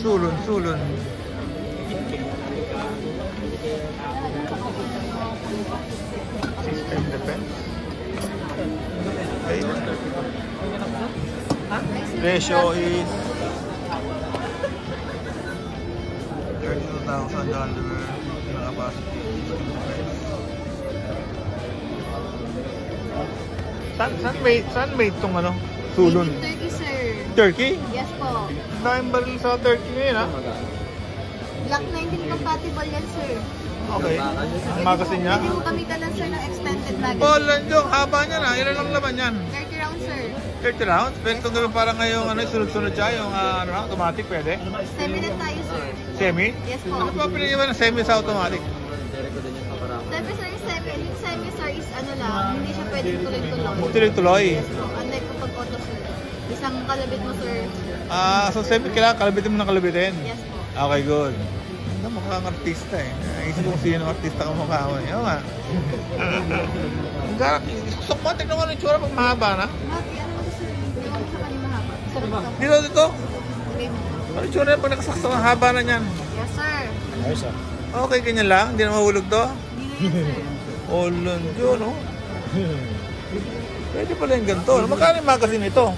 Sulon, sulon. System defense. Okay. Ratio is $32,000 na capacity. Saan made itong ano? Sulon? Turkey, sir. Turkey? Yes po. Daming baril sa Turkey ngayon, ha? Glock 19 compatible yan, sir. Okay. Ang magazine niya? Pwede mo gamitan lang, sir, ng extended magazine. Oh, Lanjong, haba niya na. Ilan lang laman yan? 30 rounds, sir. 30 rounds? Pero itong gawin parang ngayong ano, sunod-sunod siya, yung automatic, pwede? Semi na tayo, sir. Semi? Yes po. Ano pa piniliwan ng semi sa automatic? Siyempre, sir, yung semi, sir, is ano lang, hindi siya pwedeng tuloy-tuloy. Tuloy-tuloy? Yes po. Unlike kapag auto, sir. Isang kalabit mo, sir. So semi, kailangan kalabitin mo ng kalabitin? Yes po. Okay, good. Ang mukhang artista eh. Naisip kong sino artista ka mukha mo eh. Oo nga. Ang garap. Gusto ko tignan ko ng tsura pag mahaba na. Maki, ano mo, sir? Hindi mo sa kanya mahaba. Sir, ito. Dito. Okay mo. Ano tsura pag nakasakto ang haba na niyan? Yes, sir. Ayos ah. Okay, ganyan lang. Hindi na mahulog to. Hindi na yan, sir. Olon yun, no? Pwede pala yung ganito. Magkano yung magazine ito?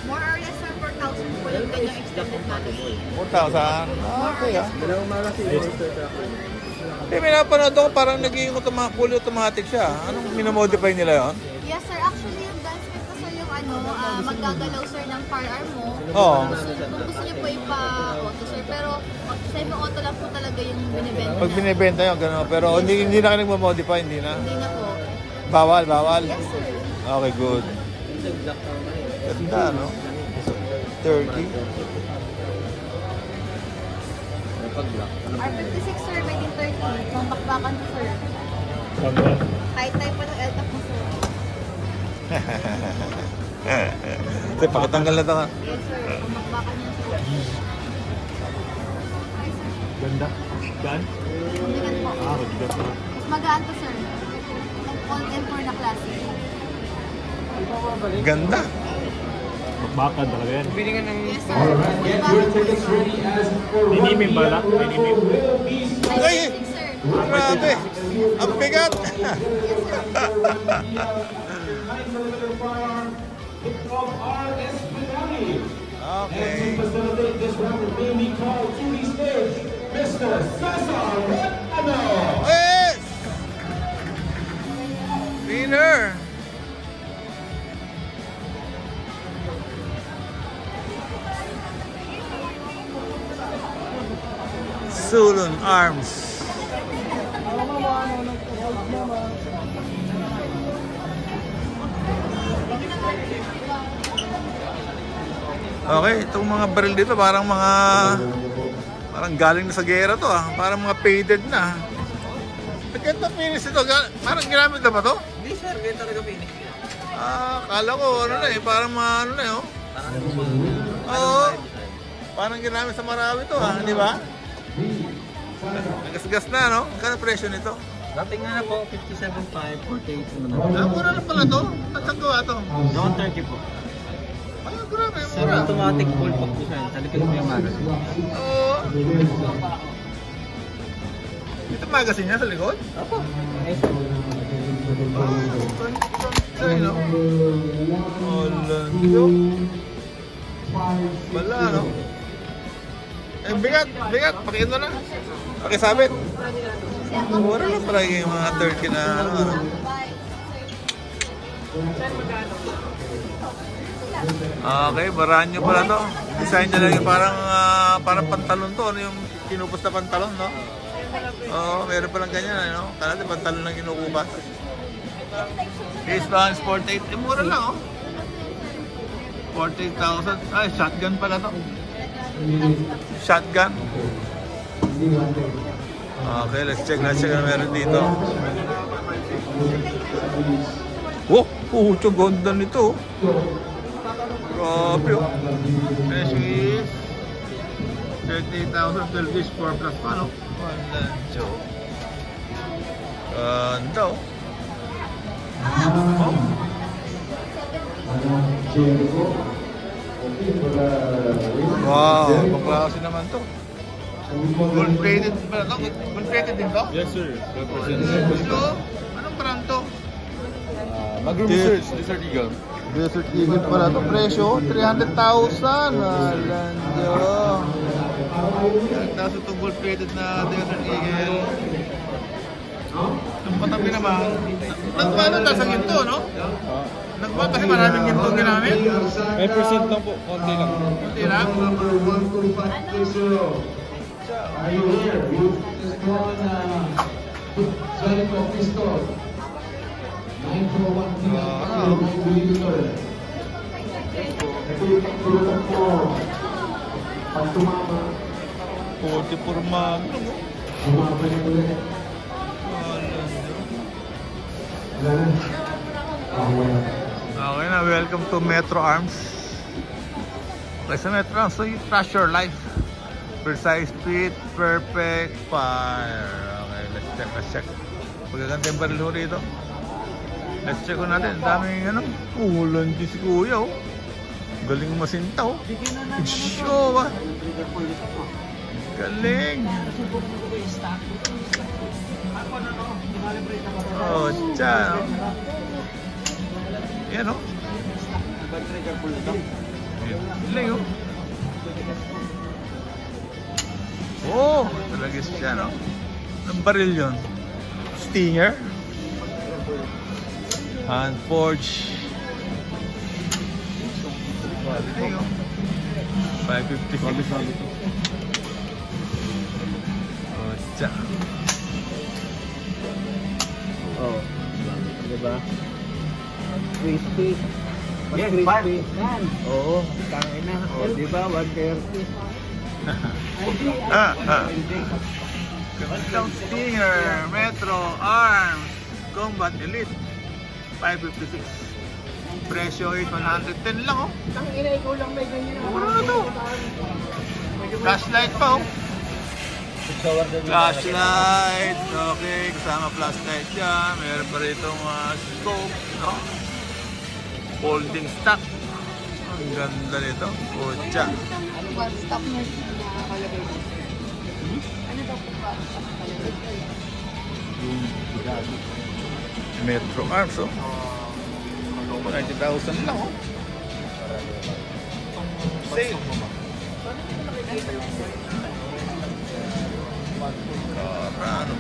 More or less, sir, 4,000 po yung kanyang extended magazine. 4,000? Okay, ah. Dalawang magazine. May napanood ako parang naging fully automatic siya. Anong minamodify nila yon? Yes, sir. Actually, yung gunsmith ko, sir, yung ano, maggagalaw, sir, ng firearm mo. Oo. Kung gusto niyo po ipa-auto, sir. Pero semi-auto lang po talaga yung binibenta. Pag binibenta yun, gano'n. Pero hindi na ka nagmamodify, hindi na. Hindi na po. Bawal. Yes, sir. Okay, good. Ganda, no? Turkey. R56, sir, made in Turkey. Pang bakbakan po, sir. High type pa ng LTAP mo, sir. Kasi pakatanggal na ito nga. Yes, sir. Pang bakbakan yan, sir. Ganda. Gaan? Mabigat po. Mabigat na. Mas magaan to, sir. All M4 na klase. Ganda. Bakbakan talaga yan. Yes, sir. R56, Ay! sir. Grabe! Ang bigat! Okay. Yes! Winner! Sulon Arms. Okay, itong mga baril dito parang galing na sa gera to ah. Parang mga faded na. Ganito finish ito. Parang ginamit na ba to? Hindi sir, ganyan talaga finish. Kala ko ano na eh. Parang mga ano na eh oh. Oo. Parang ginamit sa Marawi to ah. Di ba? Nagasgas na no? Kano presyo nito? Dating nga na po, 57.5, 48 naman na. Mura na pala to? At saan gawa to? Noon 30 po. Grabe, Sir, mura. automatic full pag po siya. Sa likod mo yung magazine. Oo. Ito magazine niya sa likod? Opo. Okay sir. Ay, no? Olandyo. Wala, no? Eh, bigat. Pakiin mo na. Pakisabit. Mura lang pala yung mga turkey na ano. Okay, baranyo pala to. Design niya lang yung parang pantalon to. Ano yung kinupos na pantalon, no? Oo, meron palang ganyan, ano? Kala natin pantalon lang kinukupas. Case Balance 48. Mura lang, oh. 48,000. Ay, shotgun pala to. Shotgun. Okay, let's check na meron dito. Wow, puto ganda nito. Grabe, oh. Price is 38,000 Turkish 4 plus pa, no? Ganda. Ganda, oh. Wow, pagklase naman to. Gold-plated ba ito? Gold-plated din to? Yes sir. Ito? Anong brand to? Mag-room research, Desert Eagle. Desert Eagle pala ito. Presyo, 300,000. Alan Diyo. Tapos ito gold-plated na Desert Eagle. Itong patabi naman. Nagmano tayo sa ginto, no? Nagmano kasi maraming ginto ginamit. 5% lang po, konti lang. Hindi lang. Puti purma. Okay na, welcome to Metro Arms. Okay, sa Metro Arms, so you trust your life. Precise fit, perfect fire. Okay, let's check. Pagkaganda yung baril ho rito. Let's check ko natin. Daming ano. Ulan si kuya oh. Galing masinta oh. Show ba? Galing. Oh, tiyan oh. Yan oh. Galing oh. Oh, talagis siya, no? Ang baril yun. Stinger. Hand forge. Quality, oh. 550. Oh, tiyan. Oh, diba? Crispy. Mas crispy. Yan. Oo, tangin na. Oh, diba? 130. Gandang Stinger, Metro Arms, Combat Elite 556. Presyo is 110 lang oh. Tangina, ikaw lang may ganyan. Mura na to. Flashlight pa oh. Flashlight, okay, kasama flashlight dyan. Meron pa rito scope, no? Folding stock. Ang ganda nito. Pucha. Ano ba? Stock na nakalagay ko. Ano daw po ba? Stock nakalagay. Metro Arms, oh. 90,000 lang, oh. Sale. Karano.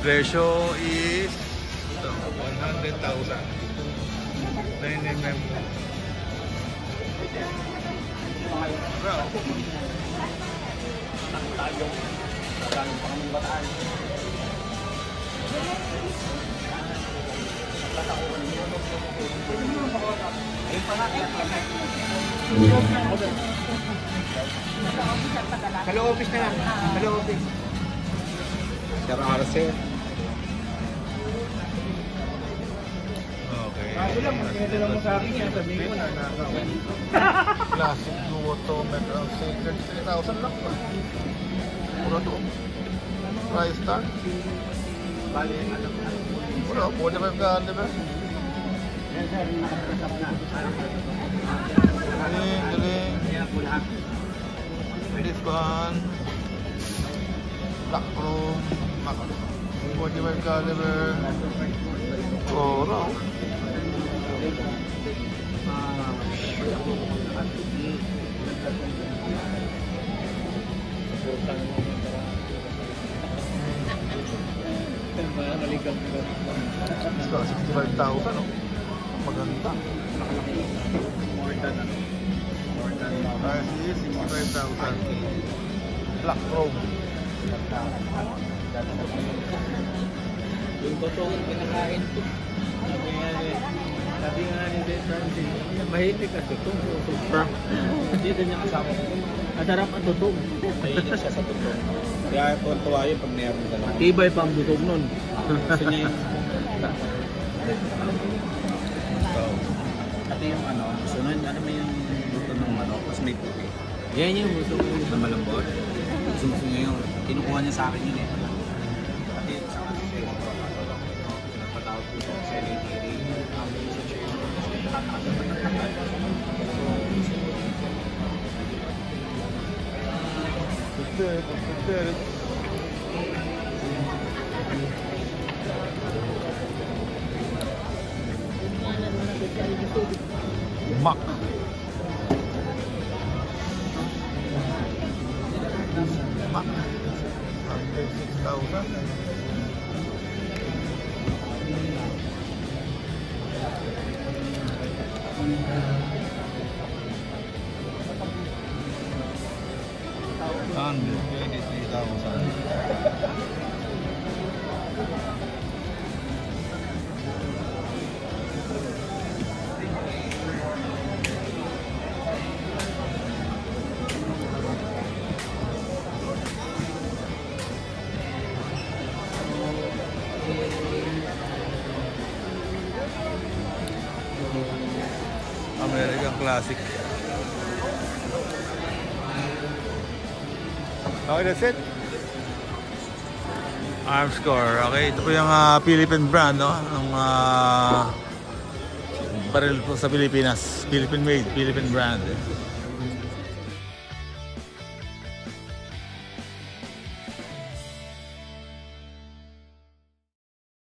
Presyo is 100,000. 9mm. Wow. Hello office na lang. Hello office. Sir Arce. Okay. Ito lang mo sa akin yan. Sabihin ko na Classic duo to Metro Sacred 3,000 lang. Pura to. Price tag. Pura, 45 ka, di ba? Galing. This one. Black Chrome. 45 caliber. Pura. So, 65,000, no? Maganda. RC, 65,000. Black Chrome. yung totoong pinakain ko. Sabi nga ni Sir Francis, mahilig ka tutong. Dito niya kasama ko. Masarap ang tutong. Mahilig siya sa tutong. Kaya tuwa yun pag mayroon ka lang. Tibay pa ang tutong nun. Gusto niya yung... Pati yung ano, sunod, ano may yung luto ng ano, mas may puti. Yan yung gusto ko na malambot. Gusto niya yung, kinukuha niya sa akin yun eh. Pati yung sa ano, Mac. Mac. Under 6,000. Under 23,000. American Classic. Okay, that's it. Armscore. Okay, ito po yung Philippine brand, no? Ang baril po sa Pilipinas. Philippine made, Philippine brand.